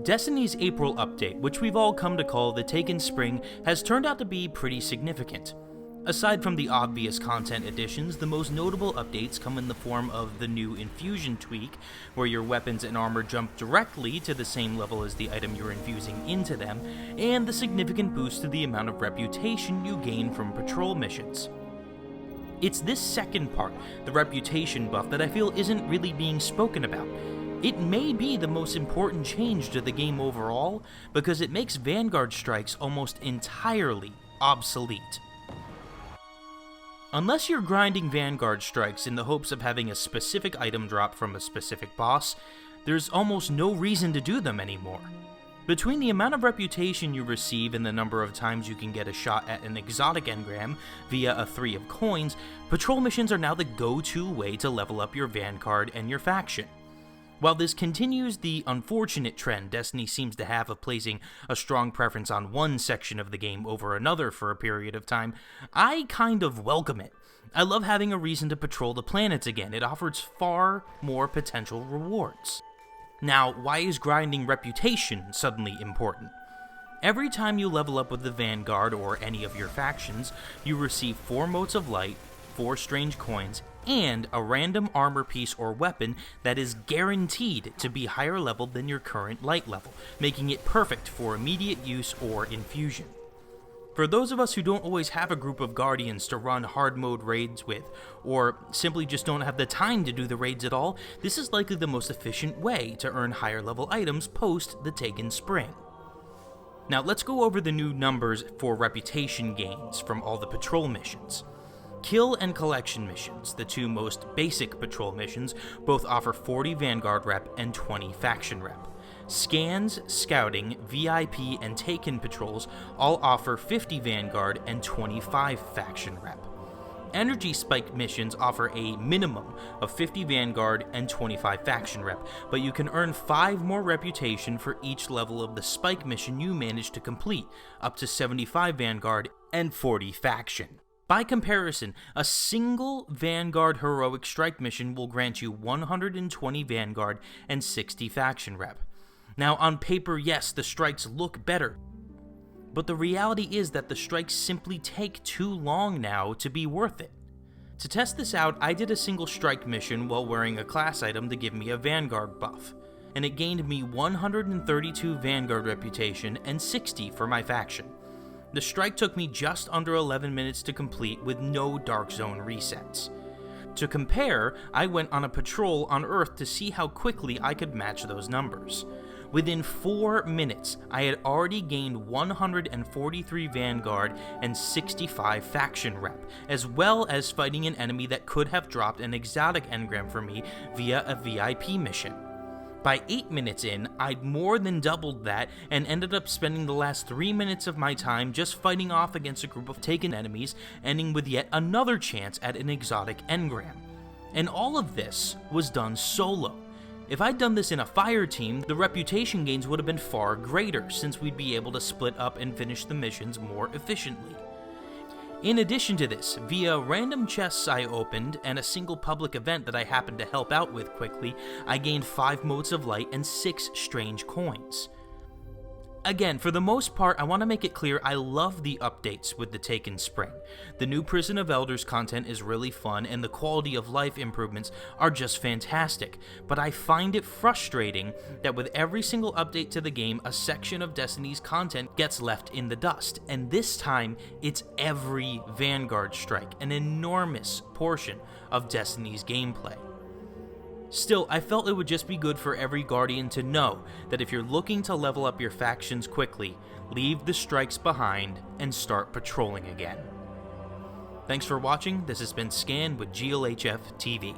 Destiny's April update, which we've all come to call the Taken Spring, has turned out to be pretty significant. Aside from the obvious content additions, the most notable updates come in the form of the new Infusion tweak, where your weapons and armor jump directly to the same level as the item you're infusing into them, and the significant boost to the amount of reputation you gain from patrol missions. It's this second part, the reputation buff, that I feel isn't really being spoken about. It may be the most important change to the game overall, because it makes Vanguard strikes almost entirely obsolete. Unless you're grinding Vanguard strikes in the hopes of having a specific item drop from a specific boss, there's almost no reason to do them anymore. Between the amount of reputation you receive and the number of times you can get a shot at an exotic engram via a 3 of coins, patrol missions are now the go-to way to level up your Vanguard and your faction. While this continues the unfortunate trend Destiny seems to have of placing a strong preference on one section of the game over another for a period of time, I kind of welcome it. I love having a reason to patrol the planets again. It offers far more potential rewards. Now, why is grinding reputation suddenly important? Every time you level up with the Vanguard or any of your factions, you receive 4 motes of light, 4 strange coins, and a random armor piece or weapon that is guaranteed to be higher level than your current light level, making it perfect for immediate use or infusion. For those of us who don't always have a group of guardians to run hard mode raids with, or simply just don't have the time to do the raids at all, this is likely the most efficient way to earn higher level items post the Taken Spring. Now let's go over the new numbers for reputation gains from all the patrol missions. Kill and collection missions, the 2 most basic patrol missions, both offer 40 Vanguard rep and 20 faction rep. Scans, scouting, VIP, and Taken patrols all offer 50 Vanguard and 25 faction rep. Energy spike missions offer a minimum of 50 Vanguard and 25 faction rep, but you can earn 5 more reputation for each level of the spike mission you manage to complete, up to 75 Vanguard and 40 faction. By comparison, a single Vanguard Heroic Strike mission will grant you 120 Vanguard and 60 faction rep. Now, on paper, yes, the strikes look better, but the reality is that the strikes simply take too long now to be worth it. To test this out, I did a single strike mission while wearing a class item to give me a Vanguard buff, and it gained me 132 Vanguard reputation and 60 for my faction. The strike took me just under 11 minutes to complete with no Dark Zone resets. To compare, I went on a patrol on Earth to see how quickly I could match those numbers. Within 4 minutes, I had already gained 143 Vanguard and 65 faction rep, as well as fighting an enemy that could have dropped an exotic engram for me via a VIP mission. By 8 minutes in, I'd more than doubled that and ended up spending the last 3 minutes of my time just fighting off against a group of Taken enemies, ending with yet another chance at an exotic engram. And all of this was done solo. If I'd done this in a fire team, the reputation gains would have been far greater, since we'd be able to split up and finish the missions more efficiently. In addition to this, via random chests I opened and a single public event that I happened to help out with quickly, I gained 5 motes of light and 6 strange coins. Again, for the most part, I want to make it clear I love the updates with the Taken Spring. The new Prison of Elders content is really fun and the quality of life improvements are just fantastic, but I find it frustrating that with every single update to the game, a section of Destiny's content gets left in the dust, and this time, it's every Vanguard strike, an enormous portion of Destiny's gameplay. Still, I felt it would just be good for every Guardian to know that if you're looking to level up your factions quickly, leave the strikes behind and start patrolling again. Thanks for watching. This has been Scan with GLHF TV.